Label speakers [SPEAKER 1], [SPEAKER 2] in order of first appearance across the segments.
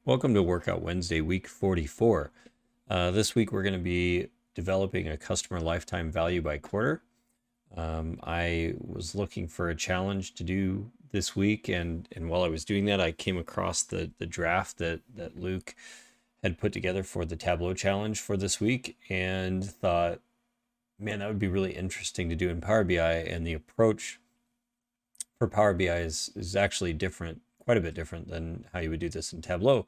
[SPEAKER 1] Welcome to Workout Wednesday, week 44. This week we're going to be developing a customer lifetime value by quarter. I was looking for a challenge to do this week, and while I was doing that, I came across the draft that Luke had put together for the Tableau challenge for this week, and thought, man, that would be really interesting to do in Power BI. And the approach for Power BI is actually different, quite a bit different than how you would do this in Tableau.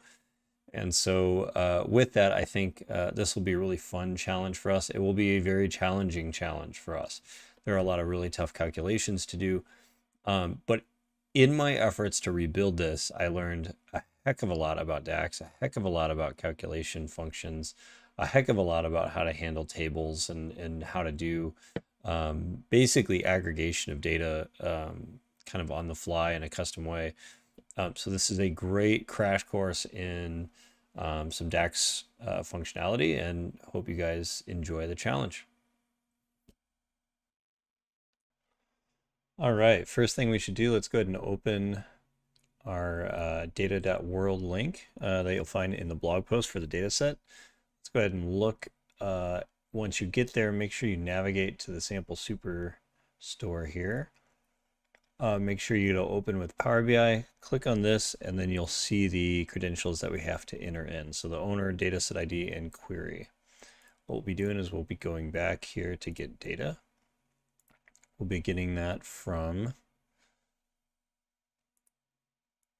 [SPEAKER 1] And so with that, I think this will be a really fun challenge for us. It will be a very challenging challenge for us. There are a lot of really tough calculations to do. But in my efforts to rebuild this, I learned a heck of a lot about DAX, a heck of a lot about calculation functions, a heck of a lot about how to handle tables and how to do basically aggregation of data kind of on the fly in a custom way. So this is a great crash course in some DAX functionality, and hope you guys enjoy the challenge. All right, first thing we should do, let's go ahead and open our data.world link that you'll find in the blog post for the data set. Let's go ahead and look. Once you get there, make sure you navigate to the sample superstore here. Make sure you go open with Power BI, click on this, and then you'll see the credentials that we have to enter in. So the owner, dataset ID, and query. What we'll be doing is we'll be going back here to get data. We'll be getting that from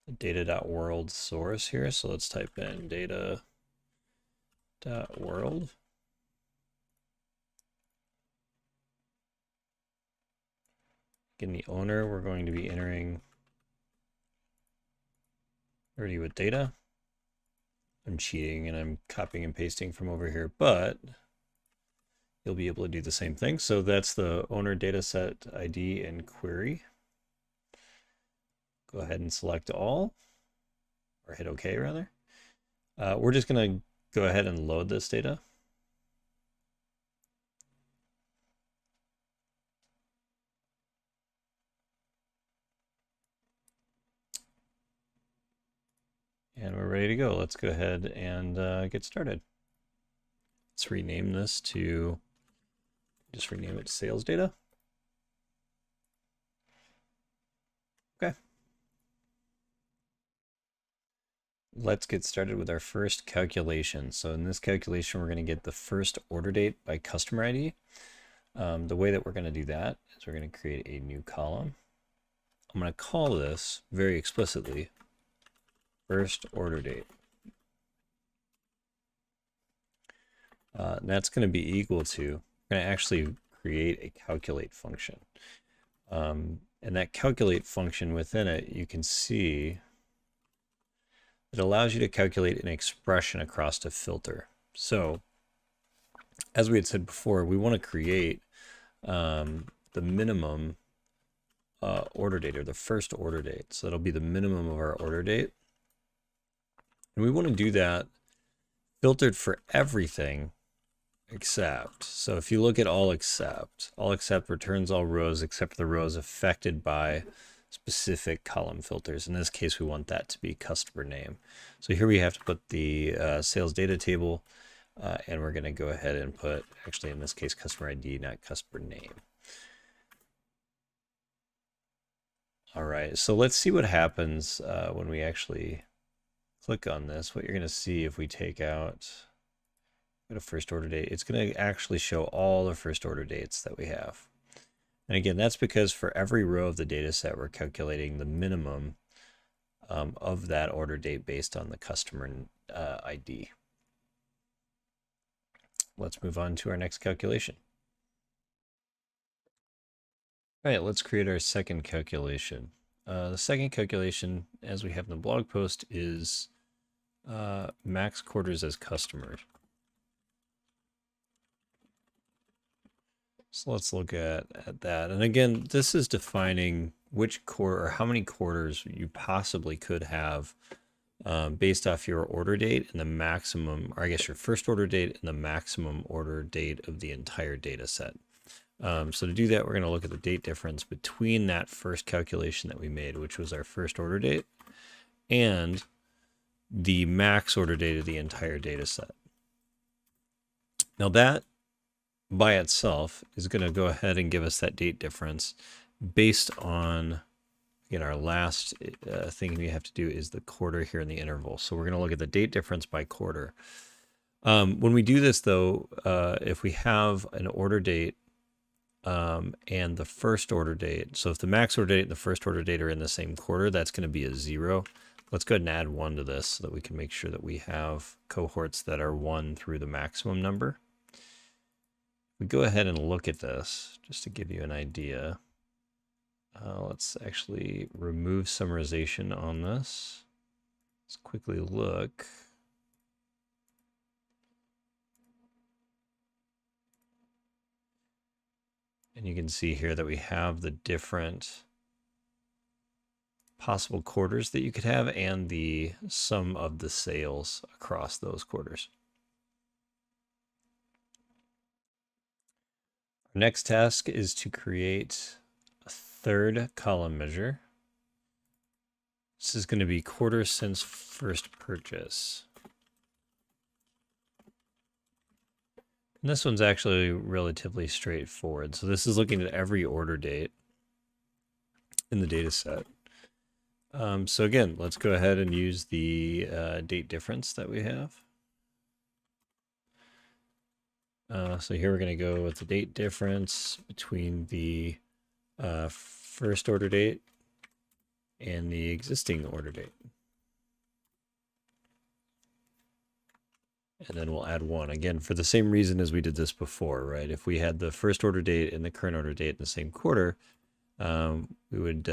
[SPEAKER 1] the data.world source here. So let's type in data.world. In the owner, we're going to be entering already with data. I'm cheating and I'm copying and pasting from over here, but you'll be able to do the same thing. So that's the owner, dataset ID, and query. Go ahead and select all, or hit OK rather. We're just going to go ahead and load this data. And we're ready to go. Let's go ahead and get started. Let's rename this to, just rename it to sales data. Okay. Let's get started with our first calculation. So in this calculation, we're going to get the first order date by customer ID. The way that we're going to do that is we're going to create a new column. I'm going to call this very explicitly first order date. That's going to be equal to, we're going to actually create a calculate function. And that calculate function within it, you can see it allows you to calculate an expression across a filter. So as we had said before, we want to create the minimum order date, or the first order date. So that'll be the minimum of our order date. And we want to do that filtered for everything except. So if you look at all except returns all rows except the rows affected by specific column filters. In this case, we want that to be customer name. So here we have to put the sales data table, and we're going to go ahead and put, actually in this case, customer ID, not customer name. All right, so let's see what happens when we actually click on this. What you're going to see if we take out, go to first order date, it's going to actually show all the first order dates that we have. And again, that's because for every row of the data set, we're calculating the minimum of that order date based on the customer ID. Let's move on to our next calculation. All right, let's create our second calculation. The second calculation, as we have in the blog post, is max quarters as customers. So let's look at that. And again, this is defining which quarter, or how many quarters you possibly could have based off your order date and the maximum, or I guess your first order date and the maximum order date of the entire data set. So to do that, we're going to look at the date difference between that first calculation that we made, which was our first order date, and the max order date of the entire data set. Now that by itself is going to go ahead and give us that date difference based on, again, our last thing we have to do is the quarter here in the interval. So we're going to look at the date difference by quarter. When we do this, though, if we have an order date and the first order date, so if the max order date and the first order date are in the same quarter, that's going to be a 0. Let's go ahead and add 1 to this so that we can make sure that we have cohorts that are 1 through the maximum number. We go ahead and look at this just to give you an idea. Let's actually remove summarization on this. Let's quickly look. And you can see here that we have the different possible quarters that you could have and the sum of the sales across those quarters. Our next task is to create a third column measure. This is going to be quarter since first purchase. And this one's actually relatively straightforward. So this is looking at every order date in the data set. So again, let's go ahead and use the date difference that we have. So here we're going to go with the date difference between the first order date and the existing order date. And then we'll add 1, again, for the same reason as we did this before, right? If we had the first order date and the current order date in the same quarter, we would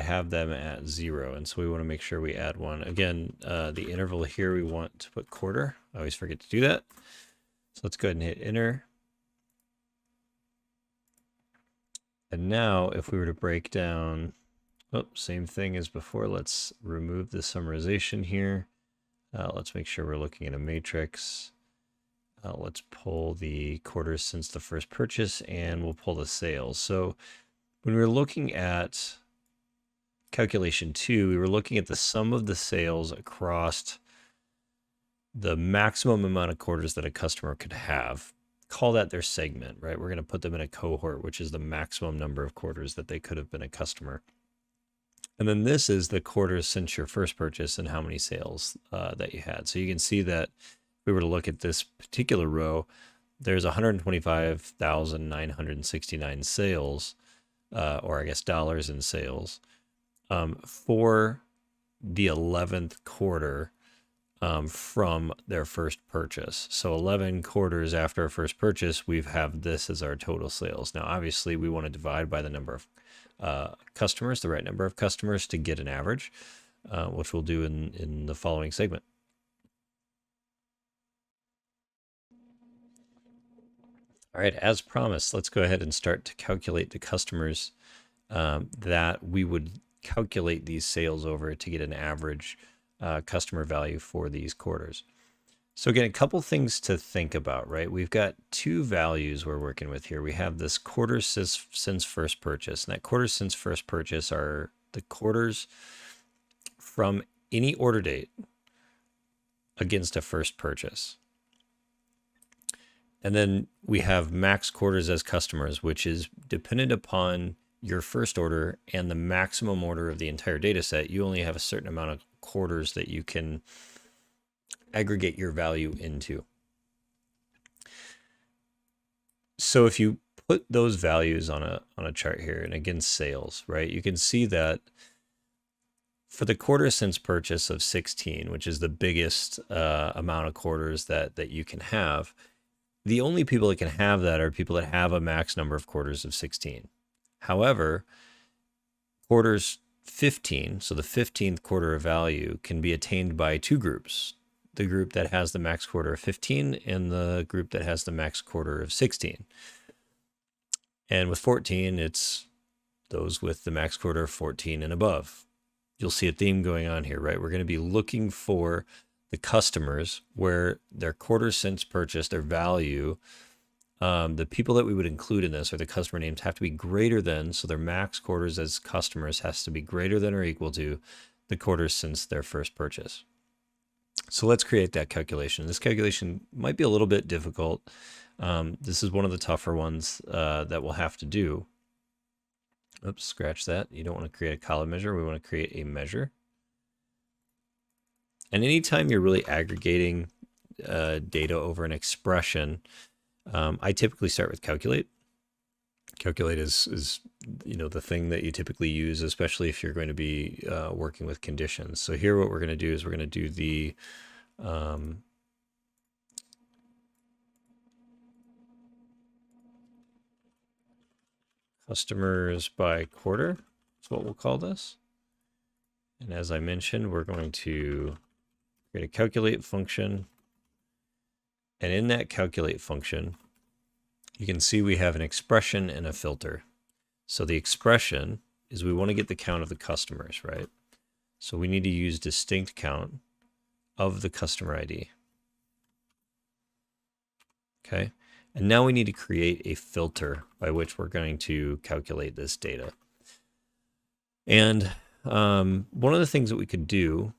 [SPEAKER 1] have them at 0. And so we want to make sure we add 1. Again, the interval here, we want to put quarter. I always forget to do that. So let's go ahead and hit enter. And now if we were to break down, same thing as before. Let's remove the summarization here. Let's make sure we're looking at a matrix. Let's pull the quarters since the first purchase, and we'll pull the sales. So when we were looking at calculation 2, we were looking at the sum of the sales across the maximum amount of quarters that a customer could have. Call that their segment, right? We're going to put them in a cohort, which is the maximum number of quarters that they could have been a customer. And then this is the quarters since your first purchase and how many sales that you had. So you can see that if we were to look at this particular row, there's 125,969 sales, or I guess dollars in sales, for the 11th quarter from their first purchase. So 11 quarters after our first purchase, we have this as our total sales. Now, obviously, we want to divide by the number of customers, the right number of customers, to get an average, which we'll do in the following segment. All right, as promised, let's go ahead and start to calculate the customers that we would calculate these sales over to get an average customer value for these quarters. So again, a couple things to think about, right? We've got 2 values we're working with here. We have this quarter since first purchase, and that quarter since first purchase are the quarters from any order date against a first purchase. And then we have max quarters as customers, which is dependent upon your first order and the maximum order of the entire data set. You only have a certain amount of quarters that you can aggregate your value into. So if you put those values on a chart here and against sales, right, you can see that for the quarter since purchase of 16, which is the biggest amount of quarters that you can have, the only people that can have that are people that have a max number of quarters of 16. However, quarters 15, so the 15th quarter of value, can be attained by 2 groups. The group that has the max quarter of 15 and the group that has the max quarter of 16. And with 14, it's those with the max quarter of 14 and above. You'll see a theme going on here, right? We're going to be looking for the customers where their quarter since purchase, their value the people that we would include in this, or the customer names, have to be greater than, so their max quarters as customers has to be greater than or equal to the quarters since their first purchase. So let's create that calculation. This calculation might be a little bit difficult. This is one of the tougher ones that we'll have to do. Oops, scratch that. You don't want to create a column measure. We want to create a measure. And anytime you're really aggregating data over an expression, I typically start with calculate. Calculate is the thing that you typically use, especially if you're going to be working with conditions. So here what we're going to do is we're going to do the customers by quarter. That's what we'll call this. And as I mentioned, we're going to create a calculate function. And in that calculate function, you can see we have an expression and a filter. So the expression is we want to get the count of the customers, right? So we need to use distinct count of the customer ID. Okay. And now we need to create a filter by which we're going to calculate this data. And one of the things that we could do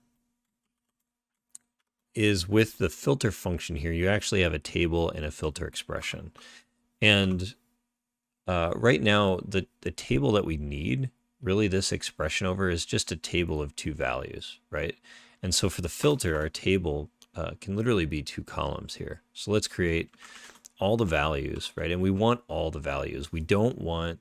[SPEAKER 1] is with the filter function here, you actually have a table and a filter expression. And right now, the table that we need, really this expression over, is just a table of two values, right? And so for the filter, our table can literally be two columns here. So let's create all the values, right? And we want all the values. We don't want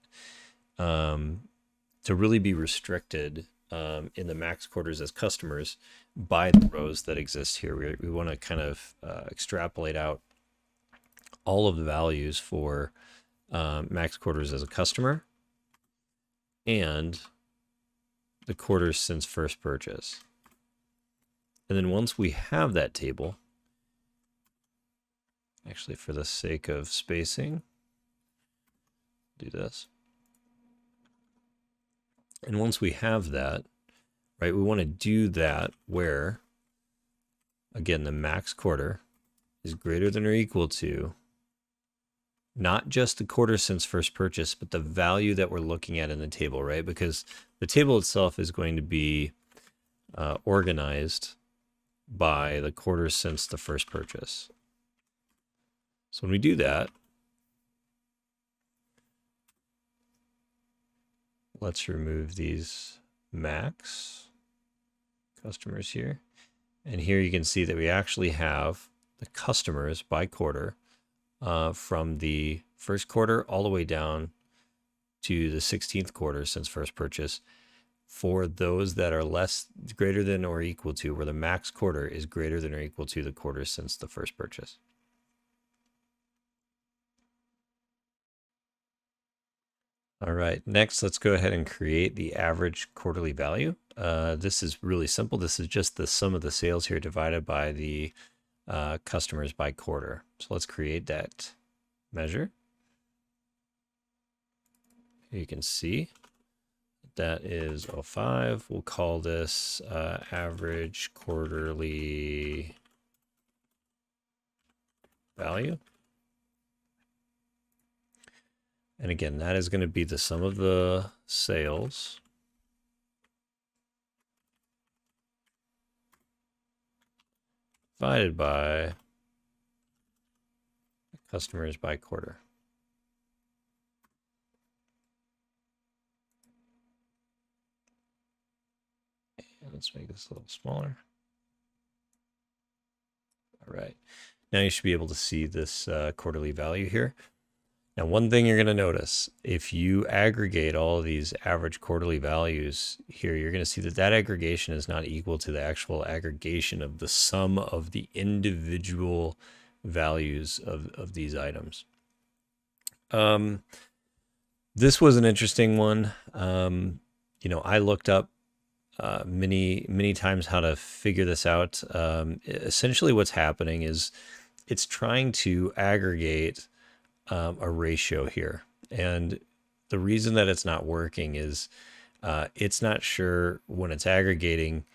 [SPEAKER 1] to really be restricted in the max quarters as customers by the rows that exist here. We want to kind of extrapolate out all of the values for max quarters as a customer and the quarters since first purchase. And then once we have that table, actually for the sake of spacing, do this. And once we have that, right, we want to do that where, again, the max quarter is greater than or equal to not just the quarter since first purchase, but the value that we're looking at in the table, right? Because the table itself is going to be organized by the quarters since the first purchase. So when we do that, let's remove these max customers here. And here you can see that we actually have the customers by quarter from the first quarter all the way down to the 16th quarter since first purchase for those that are greater than or equal to, where the max quarter is greater than or equal to the quarter since the first purchase. All right, next let's go ahead and create the average quarterly value. This is really simple. This is just the sum of the sales here divided by the customers by quarter. So let's create that measure. Here you can see that is 05. We'll call this average quarterly value. And again, that is going to be the sum of the sales divided by customers by quarter. And let's make this a little smaller. All right. Now you should be able to see this quarterly value here. Now, one thing you're going to notice, if you aggregate all of these average quarterly values here, you're going to see that that aggregation is not equal to the actual aggregation of the sum of the individual values of these items. This was an interesting one. I looked up many times how to figure this out. Essentially what's happening is it's trying to aggregate a ratio here. And the reason that it's not working is it's not sure when it's aggregating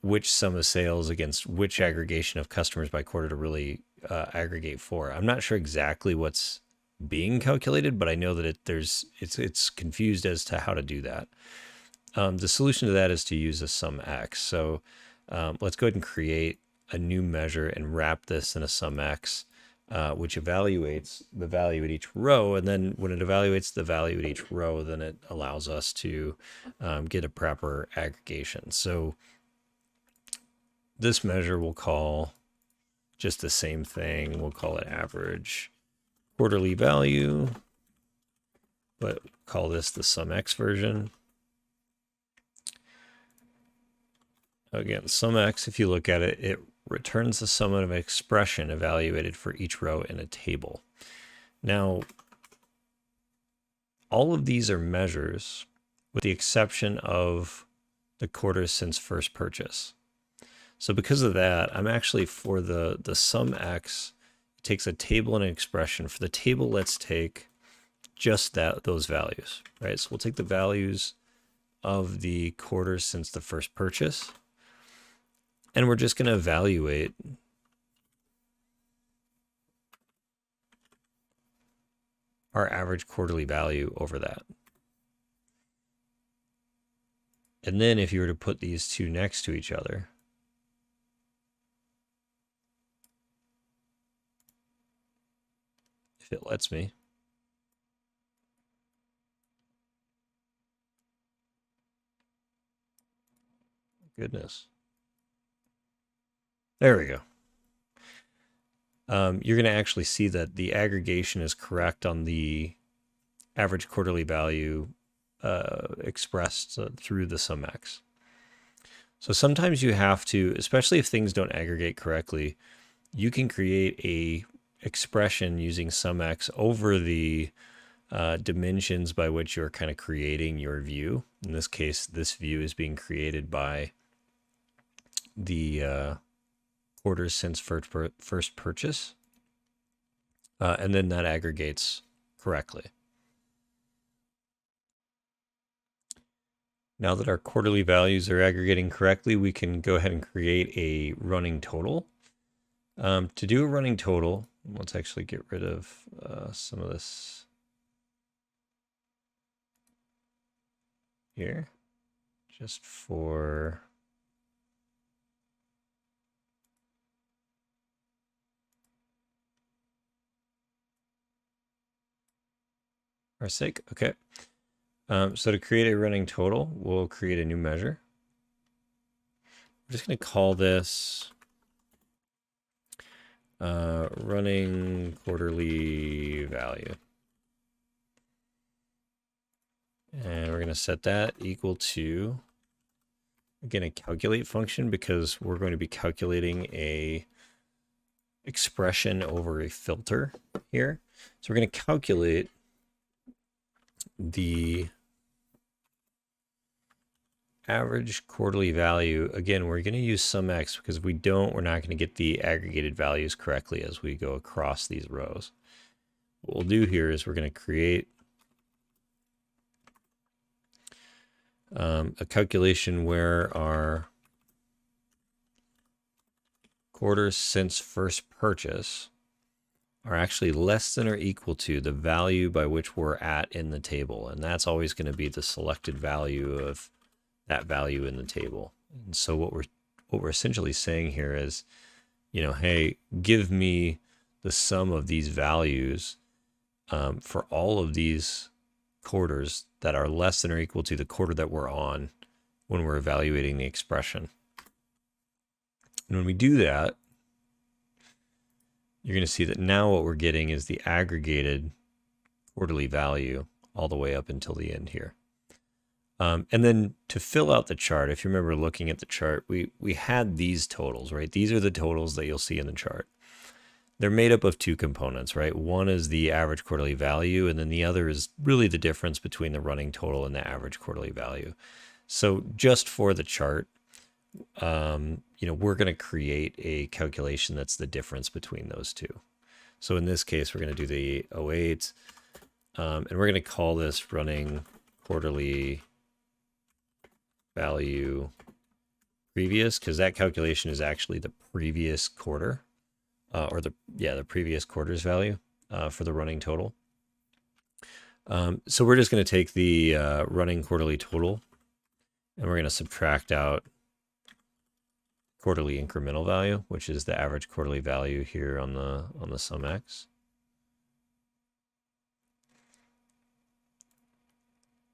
[SPEAKER 1] which sum of sales against which aggregation of customers by quarter to really aggregate for. I'm not sure exactly what's being calculated, but I know that it's confused as to how to do that. The solution to that is to use a sum x. So let's go ahead and create a new measure and wrap this in a sum x, which evaluates the value at each row. And then when it evaluates the value at each row, then it allows us to get a proper aggregation. So this measure we'll call just the same thing. We'll call it average quarterly value, but call this the sum x version. Again, sum x, if you look at it, it returns the sum of an expression evaluated for each row in a table. Now, all of these are measures with the exception of the quarters since first purchase. So because of that, I'm actually for the sum x, it takes a table and an expression. For the table, let's take just those values, right? So we'll take the values of the quarters since the first purchase, and we're just going to evaluate our average quarterly value over that. And then if you were to put these two next to each other, if it lets me, goodness. There we go. You're going to actually see that the aggregation is correct on the average quarterly value expressed through the sum x. So sometimes you have to, especially if things don't aggregate correctly, you can create a expression using sum x over the dimensions by which you're kind of creating your view. In this case, this view is being created by the quarters since first purchase, and then that aggregates correctly. Now that our quarterly values are aggregating correctly, we can go ahead and create a running total. To do a running total, let's actually get rid of some of this here, just for our sake. Okay. So to create a running total, we'll create a new measure. We're just going to call this running quarterly value. And we're going to set that equal to, again, a calculate function, because we're going to be calculating a expression over a filter here. So we're going to calculate the average quarterly value. Again, we're going to use sum x, because if we don't, we're not going to get the aggregated values correctly as we go across these rows. What we'll do here is we're going to create a calculation where our quarters since first purchase are actually less than or equal to the value by which we're at in the table. And that's always going to be the selected value of that value in the table. And so what we're essentially saying here is, you know, hey, give me the sum of these values for all of these quarters that are less than or equal to the quarter that we're on when we're evaluating the expression. And when we do that, you're going to see that now what we're getting is the aggregated quarterly value all the way up until the end here. And then to fill out the chart, if you remember looking at the chart, we had these totals, right? These are the totals that you'll see in the chart. They're made up of two components, right? One is the average quarterly value, and then the other is really the difference between the running total and the average quarterly value. So just for the chart, you know, we're going to create a calculation that's the difference between those two. So in this case, we're going to do the 08, and we're going to call this running quarterly value previous, because that calculation is actually the previous quarter or the previous quarter's value for the running total. So we're just going to take the running quarterly total, and we're going to subtract out quarterly incremental value, which is the average quarterly value here on the sum x.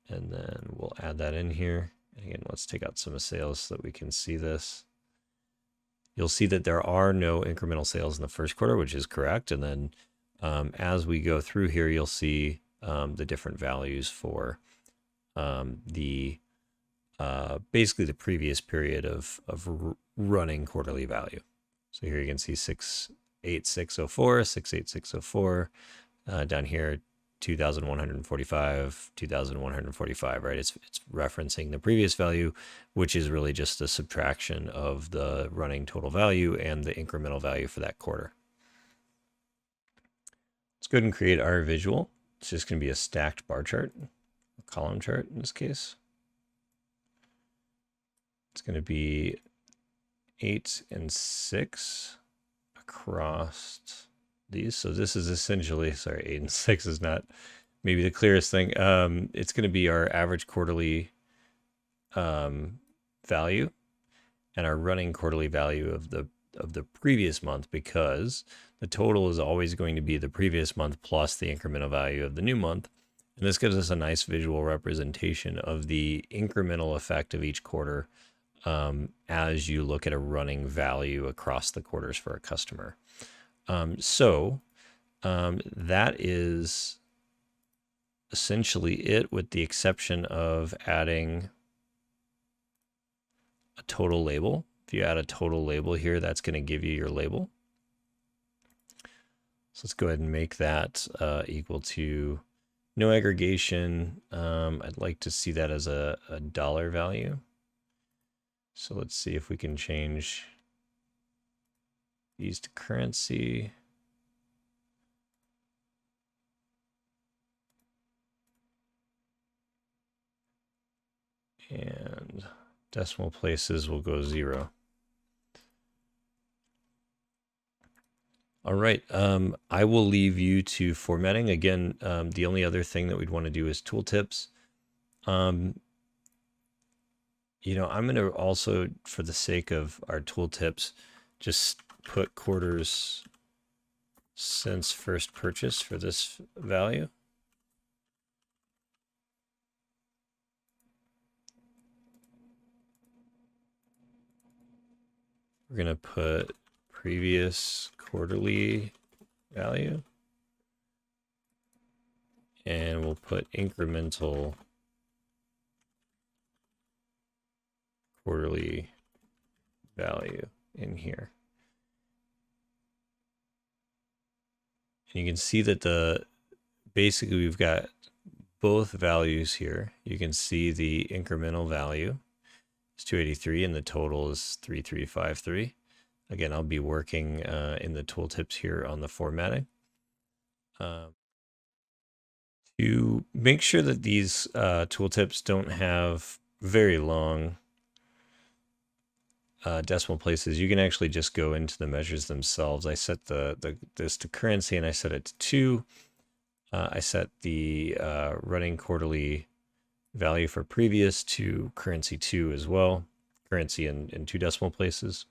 [SPEAKER 1] And then we'll add that in here. And again, let's take out some of sales so that we can see this. You'll see that there are no incremental sales in the first quarter, which is correct. And then as we go through here, you'll see the different values for the basically the previous period of running quarterly value. So here you can see 68604, 68604, down here 2145, 2145, right? It's referencing the previous value, which is really just a subtraction of the running total value and the incremental value for that quarter. Let's go ahead and create our visual. It's just going to be a stacked bar chart, a column chart in this case. It's going to be 8 and 6 across these. So this is essentially, sorry, 8 and 6 is not maybe the clearest thing. It's going to be our average quarterly value and our running quarterly value of the previous month, because the total is always going to be the previous month plus the incremental value of the new month. And this gives us a nice visual representation of the incremental effect of each quarter as you look at a running value across the quarters for a customer. So that is essentially it, with the exception of adding a total label. If you add a total label here, that's going to give you your label. So let's go ahead and make that equal to no aggregation. I'd like to see that as a dollar value. So let's see if we can change these to currency. And decimal places will go 0. All right, I will leave you to formatting. Again, the only other thing that we'd want to do is tooltips. You know, I'm going to also, for the sake of our tooltips, just put quarters since first purchase for this value. We're going to put previous quarterly value, and we'll put incremental quarterly value in here. And you can see that basically we've got both values here. You can see the incremental value is 283 and the total is 3353. Again, I'll be working in the tooltips here on the formatting. To make sure that these tooltips don't have very long decimal places, you can actually just go into the measures themselves. I set this to currency and I set it to 2. I set the running quarterly value for previous to currency 2 as well, currency in 2 decimal places.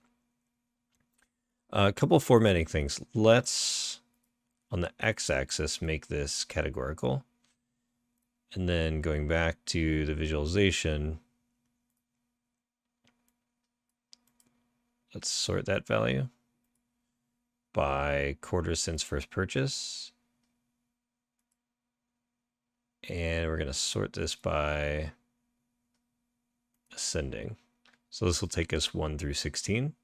[SPEAKER 1] A couple of formatting things. Let's, on the x-axis, make this categorical. And then going back to the visualization, let's sort that value by quarters since first purchase. And we're going to sort this by ascending. So this will take us 1 through 16.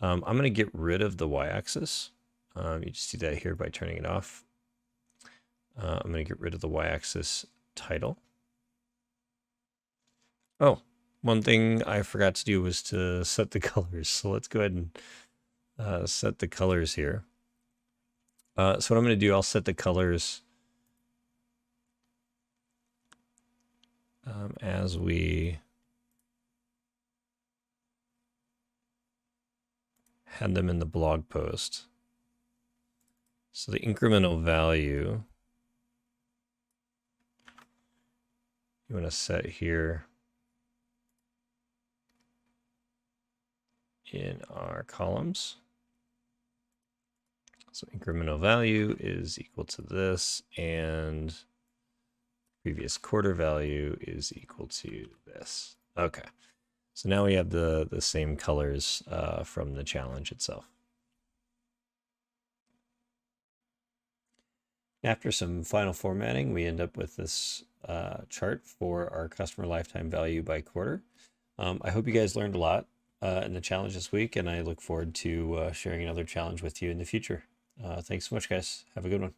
[SPEAKER 1] I'm going to get rid of the y-axis. You just do that here by turning it off. I'm going to get rid of the y-axis title. Oh, one thing I forgot to do was to set the colors. So let's go ahead and set the colors here. So what I'm going to do, I'll set the colors as we had them in the blog post. So the incremental value you want to set here in our columns. So incremental value is equal to this, and previous quarter value is equal to this. Okay, so now we have the same colors from the challenge itself. After some final formatting, we end up with this chart for our customer lifetime value by quarter. I hope you guys learned a lot in the challenge this week, and I look forward to sharing another challenge with you in the future. Thanks so much, guys. Have a good one.